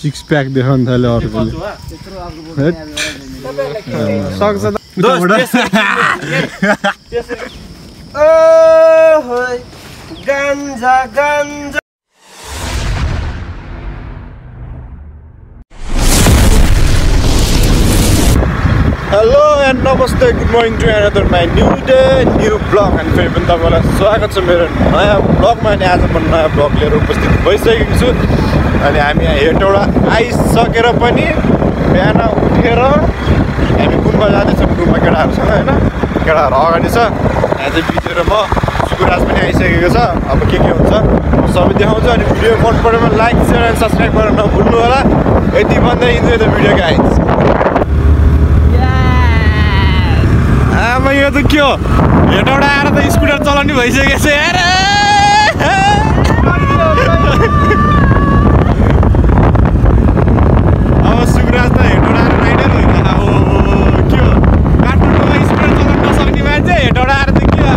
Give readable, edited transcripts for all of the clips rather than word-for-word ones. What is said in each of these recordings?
Six pack देखाउन थाल्यो अर्कोले सक्छ गान्जा गान्जा हेलो एन्ड नमस्ते good morning to another my new day new blog अनि फेरि पनि तपाईँलाई स्वागत छ मेरो नयाँ ब्लगमा अनि आज म नयाँ ब्लग लिएर उपस्थित भइसकेको छु अनि हामी यहाँ हेटौँडा आइसकेर पनि बिहान उठेर हामी गुम्बा जाँदैछौँ गुम्बा केटाहरूसँग होइन केटाहरू अगाडि छ यहाँ चाहिँ बिचेर म सुकुराज पनि आइसकेको छ अब के हुन्छ म सबै देखाउँछु अनि भिडियो मन परेमा लाइक सेयर एन्ड सब्सक्राइब गरेर नभुल्नु होला यति भन्दै इन्जोय द भिडियो गाइज आमा यो त के हो हेटौँडा आएर त स्कुटर चलाउने भइसकेको छ यार अब सुकुराज त हेटौँडा आएर राइडर होइन अब के हो काठमाडौँमा स्कुटर चलाउन नसक्ने मान्छे हेटौँडा आएर त के हो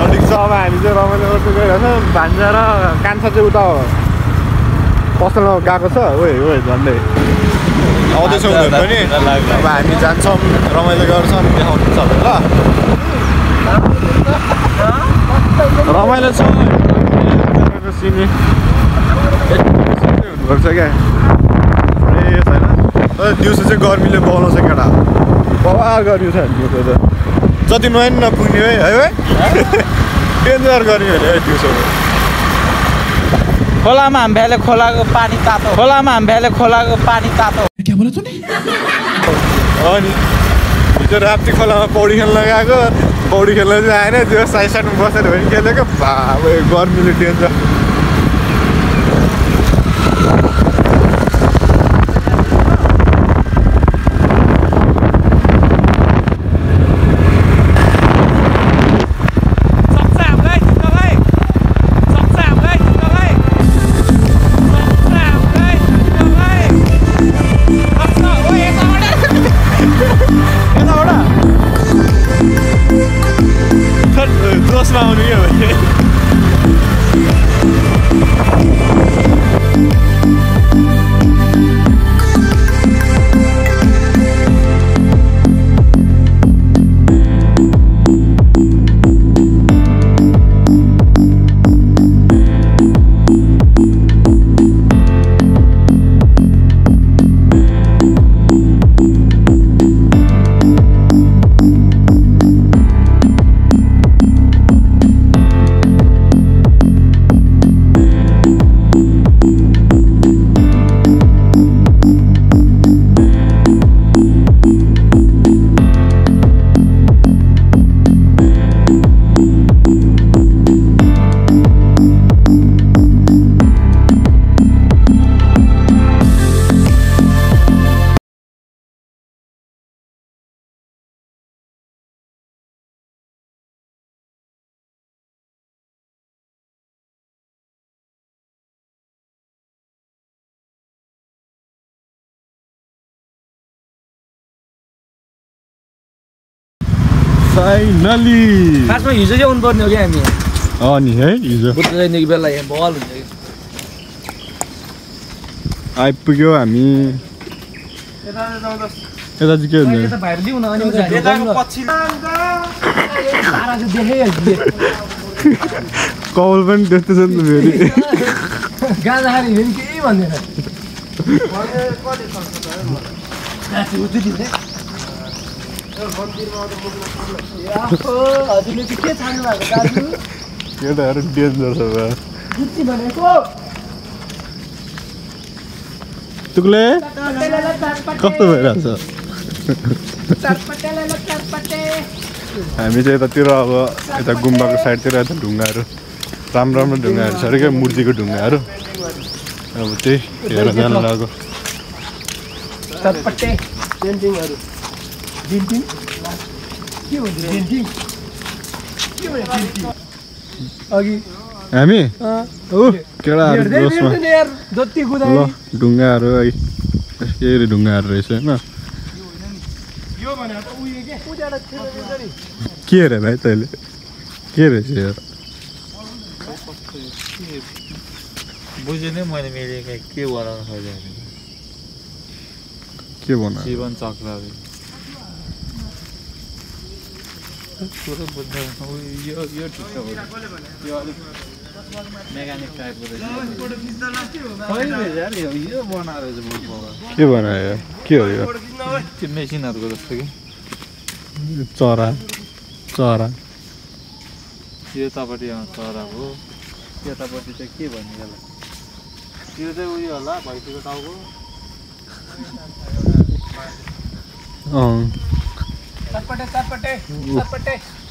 ठिक छ अब हामी चाहिँ रमाइलो गर्दै गइरहेको छ भान्जा र कान्छा चाहिँ उता पसलमा गएको छ ओइ झन्डै आउँदैछौँ उनीहरू पनि अब हामी जान्छौँ रमाइलो गर्छौँ देखाउँछ सबैलाई ल रमाइलो छ सिमी हुनुपर्छ क्या ए छैन दिउँसो चाहिँ गर्मीले बनाउँछ केटा बवाल गर्मी छ दिउँसो त जति नुहाइ नपुग्ने है डेन्जर गर्मी हो है दिउँसो खोलामा हामी भ्याले खोलाको पानी तातो खोलामा हामी भ्याले खोलाको पानी तातो अनि हिजो राप्ती खोलामा पौडी खेल्न गएको पौडी खेल्न चाहिँ आएन त्यो साइड साइडमा बसेर पनि खेलेको भाइ गर्मीले डेन्जर जोसमा आउनु क्या भाइ फाइनली खासमा हिजो चाहिँ आउनुपर्ने हो क्या हामी नि है हिजो बुझ्दैनेको बेला यहाँ बल हुन्छ कि आइपुग्यो हामी यता चाहिँ के हुन्छ कौल पनि त्यस्तो छ नि त फेरि गाजा खाने फेरि केही भन्दैन केटाहरू डेन्जर छ तुकले कस्तो भइरहेछ हामी चाहिँ यतातिर अब यता गुम्बाको साइडतिर यता ढुङ्गाहरू राम्रो राम्रो ढुङ्गाहरू छ अरे क्या मूर्तिको ढुङ्गाहरू अब त्यही हेरेर जान लाग्यो हामी केटाहरू ल ढुङ्गाहरू यही ढुङ्गाहरू रहेछ होइन के अरे भाइ तैँले के रहेछ बुझिनै मैले मिलेको के बनाउन खोजेको के बना जीवन चक्र पुरो बुझ्दै यो ठिक छ यो अलिक मेकानिक टाइपको रहेछ यो बनाएर के बनायो के हो यो त्यो मेसिनहरूको जस्तो कि चरा चरा यो तपाईँले चरा हो यतापट्टि चाहिँ के भन्ने होला यो चाहिँ उयो होला भैँसीको टाउको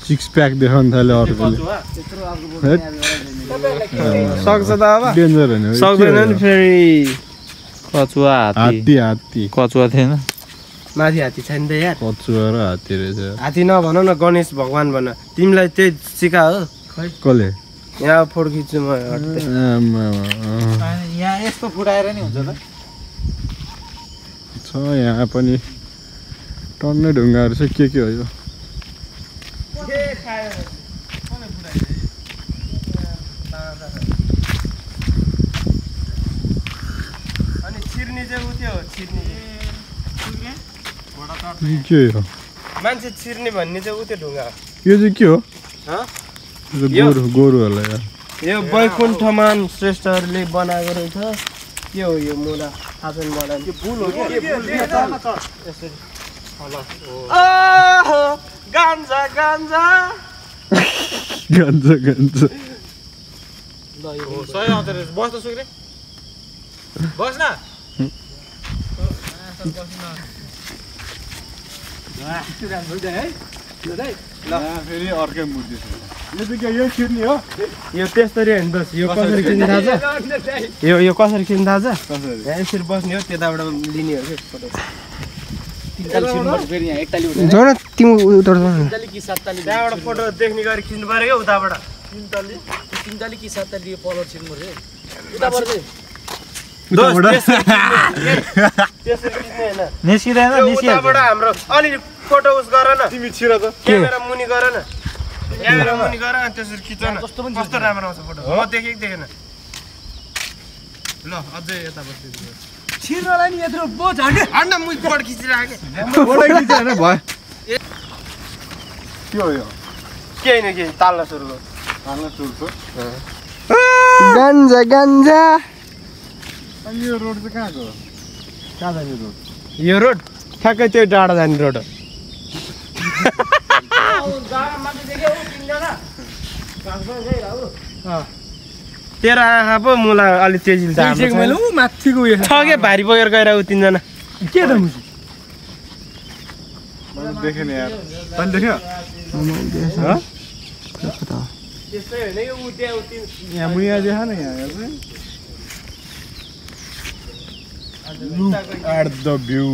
सिक्स प्याक देखाउनु थाल्यो अर्कोले सक्छ त अब डेन्जर होइन सक्दैन नि फेरि कचुवा हात्ती हात्ती कचुवा थिएन माथि हात्ती छैन त यार कचुवा र हात्ती रहेछ हात्ती नभन न गणेश भगवान भन तिमीलाई त्यही सिका हो कसले यहाँ फोटो खिच्छु म यहाँ यस्तो फुटाएर नि हुन्छ त छ यहाँ पनि टन्नै ढुङ्गाहरू छ के हो यो अनि छिर्ने चाहिँ उ त्यो छिर्ने के हो मान्छे छिर्ने भन्ने चाहिँ उ त्यो ढुङ्गा यो चाहिँ के हो यो गोरु होला यार यो वैकुण्ठमान श्रेष्ठहरूले बनाएको रहेछ के हो यो मुला थाहा छैन मलाई यो फुल हो के यसरी गान्जा गान्जा गान्छ गान्छ सही आउँदो रहेछ बस त सुक्रे बस न फेरि अर्कै मुद्दे छ यो चाहिँ के यो छिर्ने हो यो त्यस्तरी होइन बस यो कसरी किन्नु थाहा छ यो कसरी किन्नु थाहा छ यहाँ यसरी बस्ने हो त्यताबाट लिने हो कि फोटो त्यहाँबाट फोटो देख्ने गरी खिच्नु पर्यो क्या उताबाट निस्किँदैन उताबाट हाम्रो अलिक फोटो उस गर न तिमी छिर त क्यामेरा मुनि गर न क्यामेरा मुनि गर अनि त्यसरी खिच न कस्तो राम्रो आउँछ फोटो म देखेको देखेन ल अझै यताबाट छिर्नलाई नि यत्रो पो झन् अन्त मुख फोटो खिचिराखे फोटो खिचेर भयो के हो यो केही न केही ताल्न सुरु गर हाल्न सुरु गान्जा गान्जा अनि यो रोड चाहिँ कहाँको हो कहाँ जाने रोड यो रोड ठ्याक्कै त्यो डाँडा जाने रोड हो तेरो आँखा पो मुला अलिक तेजिल छ माथिको छ के भारी बोकेर गएर तिनजना के त देखेन यार तैँले देख्यो यहाँ मुया देखा न यहाँ Look at the view.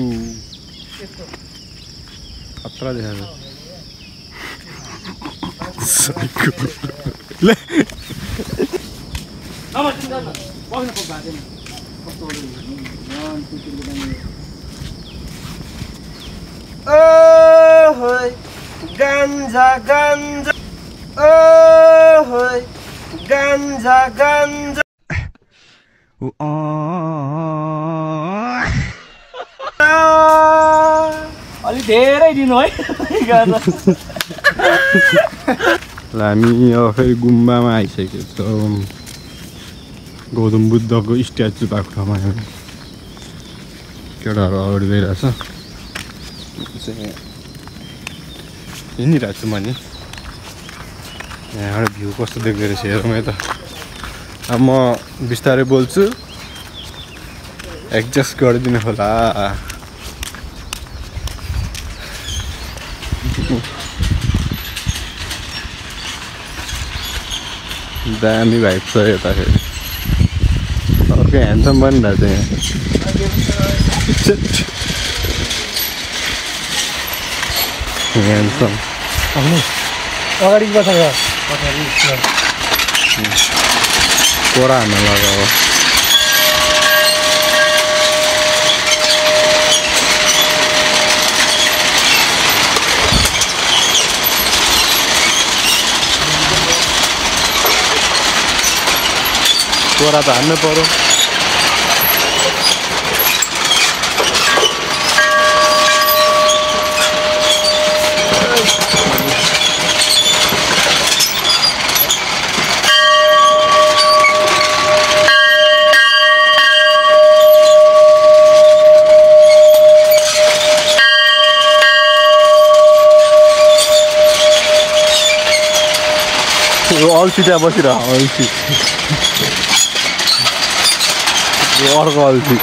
खतरा देखा गान्जा गान्जा गान्जा गान्जा अलि धेरै दिनु है हामी अब फेरि गुम्बामा आइसकेको छौँ गौतम बुद्धको स्ट्याचु भएको ठाउँमा केटाहरू अगाडि गइरहेछ हिँडिरहेको छु म नि यहाँबाट भ्यू कस्तो देख्दो रहेछ हेरौँ है त अब म बिस्तारै बोल्छु एडजस्ट गरिदिनु होला दामी भाइब छ यता फेरि अर्कै ह्यान्डसम बनिरहेको छ यहाँ ह्यान्डसम अगाडि बसेर कोरा हान्न लगायो कोरा त हान्नु पर्यो। अल्छी त्यहाँ बसिरह अल्छी अर्को अल्छी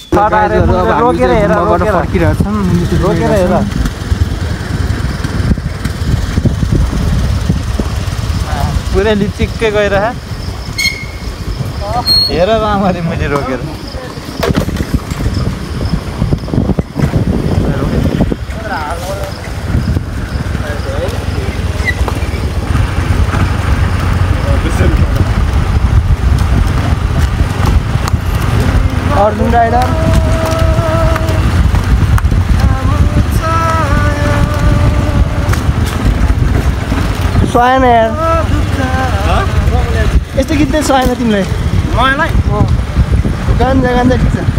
रोकेर हेर रोकेर हेर पुरै लिचिक्कै गइरह हेर रामरी मैले रोकेर अर्जुन राइडर सुहाएन यार यस्तो गीत चाहिँ सुहाएन तिमीलाई मलाई गान्जा गान्जा ठिक छ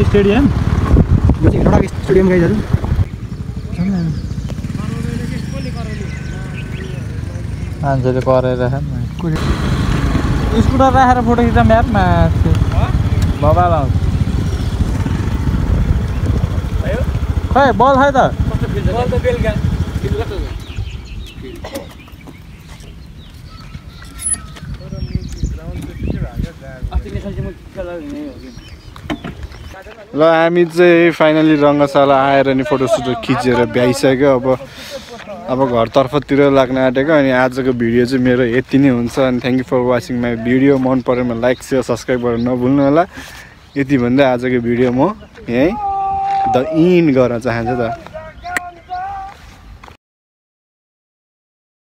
स्टेडियम स्टेडियम गाइजहरू मान्छेले कराएर स्कुटर राखेर फोटो खिच्दा म्यापमा बबा लाउँछ खै बल खै त ल हामी चाहिँ फाइनली रङ्गशाला आएर नि फोटोसुट खिचेर भ्याइसक्यो अब घरतर्फतिर लाग्न आँटेको अनि आजको भिडियो चाहिँ मेरो यति नै हुन्छ अनि thank you for watching my video मन परेमा लाइक सेयर सब्सक्राइब गरेर नभुल्नु होला यति भन्दै आजको भिडियो म यहीँ द इन गर्न चाहन्छु त